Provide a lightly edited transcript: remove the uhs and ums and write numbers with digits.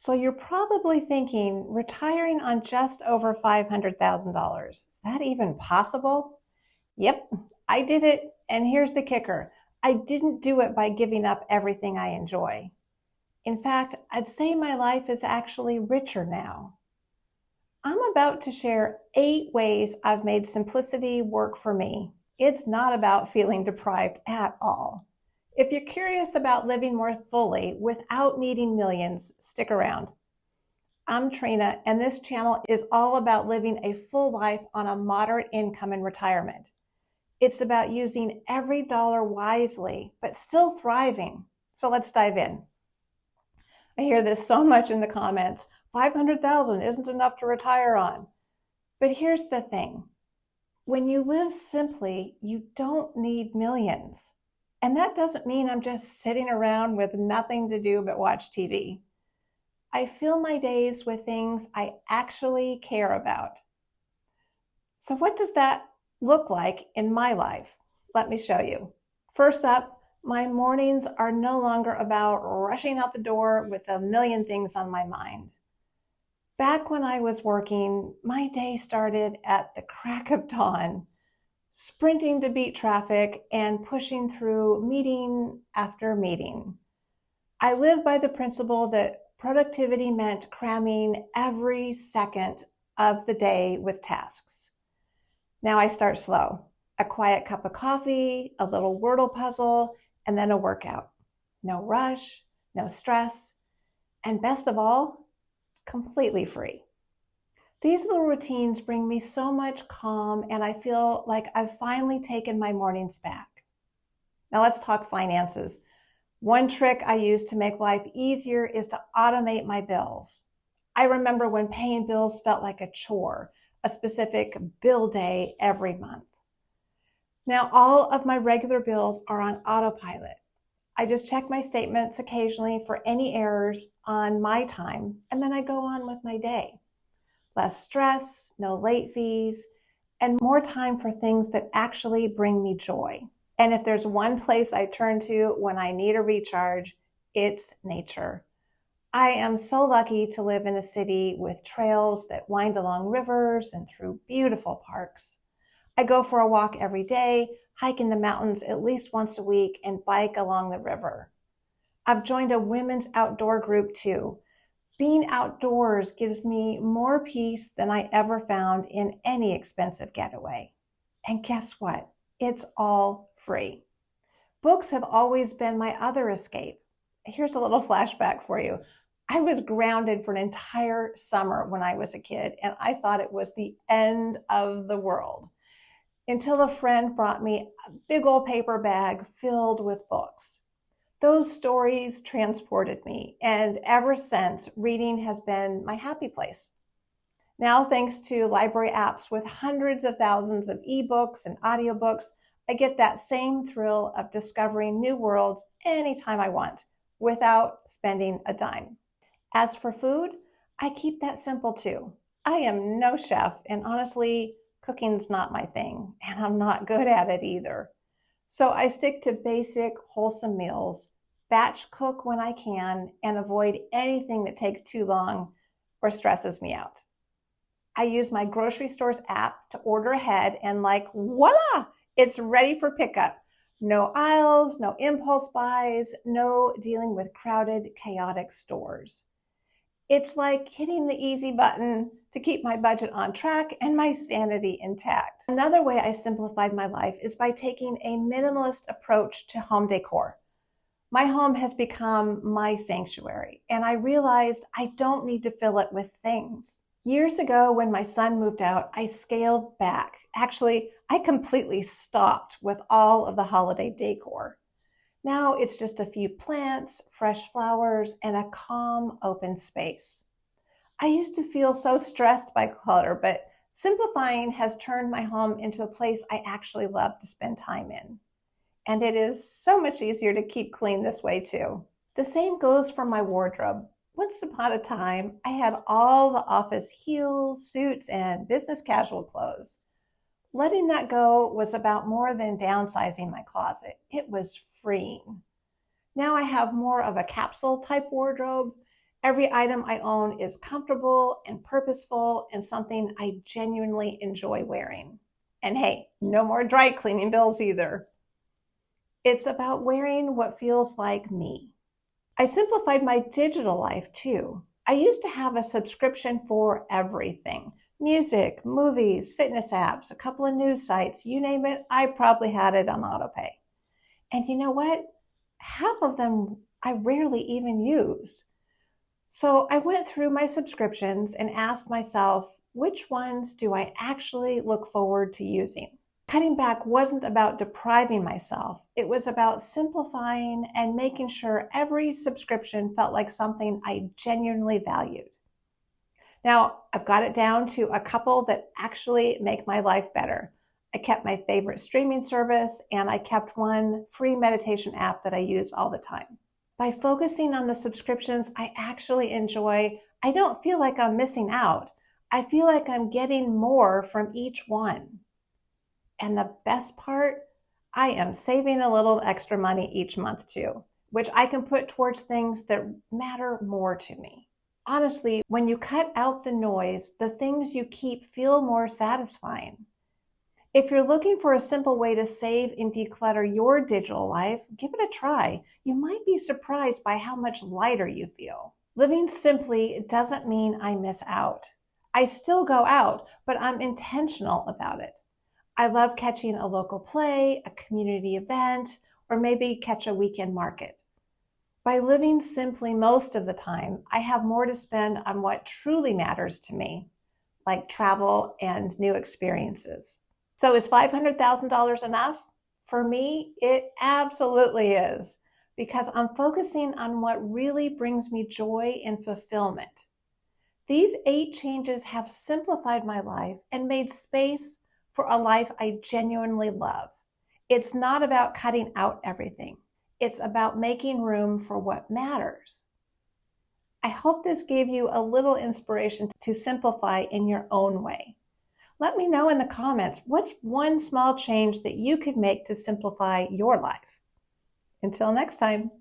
So you're probably thinking, retiring on just over $500,000. Is that even possible? Yep, I did it. And here's the kicker. I didn't do it by giving up everything I enjoy. In fact, I'd say my life is actually richer now. I'm about to share 8 ways I've made simplicity work for me. It's not about feeling deprived at all. If you're curious about living more fully without needing millions, stick around. I'm Trina, and this channel is all about living a full life on a moderate income in retirement. It's about using every dollar wisely, but still thriving. So let's dive in. I hear this so much in the comments. 500,000 isn't enough to retire on. But here's the thing. When you live simply, you don't need millions. And that doesn't mean I'm just sitting around with nothing to do but watch TV. I fill my days with things I actually care about. So what does that look like in my life? Let me show you. First up, my mornings are no longer about rushing out the door with a million things on my mind. Back when I was working, my day started at the crack of dawn, sprinting to beat traffic and pushing through meeting after meeting. I live by the principle that productivity meant cramming every second of the day with tasks. Now I start slow. A quiet cup of coffee, a little Wordle puzzle, and then a workout. No rush, no stress, and best of all, completely free. These little routines bring me so much calm, and I feel like I've finally taken my mornings back. Now let's talk finances. One trick I use to make life easier is to automate my bills. I remember when paying bills felt like a chore, a specific bill day every month. Now all of my regular bills are on autopilot. I just check my statements occasionally for any errors on my time, and then I go on with my day. Less stress, no late fees, and more time for things that actually bring me joy. And if there's one place I turn to when I need a recharge, it's nature. I am so lucky to live in a city with trails that wind along rivers and through beautiful parks. I go for a walk every day, hike in the mountains at least once a week, and bike along the river. I've joined a women's outdoor group too. Being outdoors gives me more peace than I ever found in any expensive getaway. And guess what? It's all free. Books have always been my other escape. Here's a little flashback for you. I was grounded for an entire summer when I was a kid, and I thought it was the end of the world, until a friend brought me a big old paper bag filled with books. Those stories transported me, and ever since, reading has been my happy place. Now, thanks to library apps with hundreds of thousands of ebooks and audiobooks, I get that same thrill of discovering new worlds anytime I want, without spending a dime. As for food, I keep that simple too. I am no chef, and honestly, cooking's not my thing, and I'm not good at it either. So I stick to basic, wholesome meals, batch cook when I can, and avoid anything that takes too long or stresses me out. I use my grocery store's app to order ahead, and like, voila, it's ready for pickup. No aisles, no impulse buys, no dealing with crowded, chaotic stores. It's like hitting the easy button to keep my budget on track and my sanity intact. Another way I simplified my life is by taking a minimalist approach to home decor. My home has become my sanctuary, and I realized I don't need to fill it with things. Years ago, when my son moved out, I scaled back. Actually, I completely stopped with all of the holiday decor. Now it's just a few plants, fresh flowers, and a calm, open space. I used to feel so stressed by clutter, but simplifying has turned my home into a place I actually love to spend time in. And it is so much easier to keep clean this way too. The same goes for my wardrobe. Once upon a time, I had all the office heels, suits, and business casual clothes. Letting that go was about more than downsizing my closet. It was freeing. Now I have more of a capsule type wardrobe, Every item I own is comfortable and purposeful and something I genuinely enjoy wearing. And hey, no more dry cleaning bills either. It's about wearing what feels like me. I simplified my digital life too. I used to have a subscription for everything. Music, movies, fitness apps, a couple of news sites, you name it, I probably had it on autopay. And you know what? Half of them I rarely even used. So I went through my subscriptions and asked myself, which ones do I actually look forward to using? Cutting back wasn't about depriving myself. It was about simplifying and making sure every subscription felt like something I genuinely valued. Now, I've got it down to a couple that actually make my life better. I kept my favorite streaming service, and I kept one free meditation app that I use all the time. By focusing on the subscriptions I actually enjoy, I don't feel like I'm missing out. I feel like I'm getting more from each one. And the best part, I am saving a little extra money each month too, which I can put towards things that matter more to me. Honestly, when you cut out the noise, the things you keep feel more satisfying. If you're looking for a simple way to save and declutter your digital life, give it a try. You might be surprised by how much lighter you feel. Living simply doesn't mean I miss out. I still go out, but I'm intentional about it. I love catching a local play, a community event, or maybe catch a weekend market. By living simply most of the time, I have more to spend on what truly matters to me, like travel and new experiences. So is $500,000 enough? For me, it absolutely is, because I'm focusing on what really brings me joy and fulfillment. These 8 changes have simplified my life and made space for a life I genuinely love. It's not about cutting out everything. It's about making room for what matters. I hope this gave you a little inspiration to simplify in your own way. Let me know in the comments, what's one small change that you could make to simplify your life? Until next time.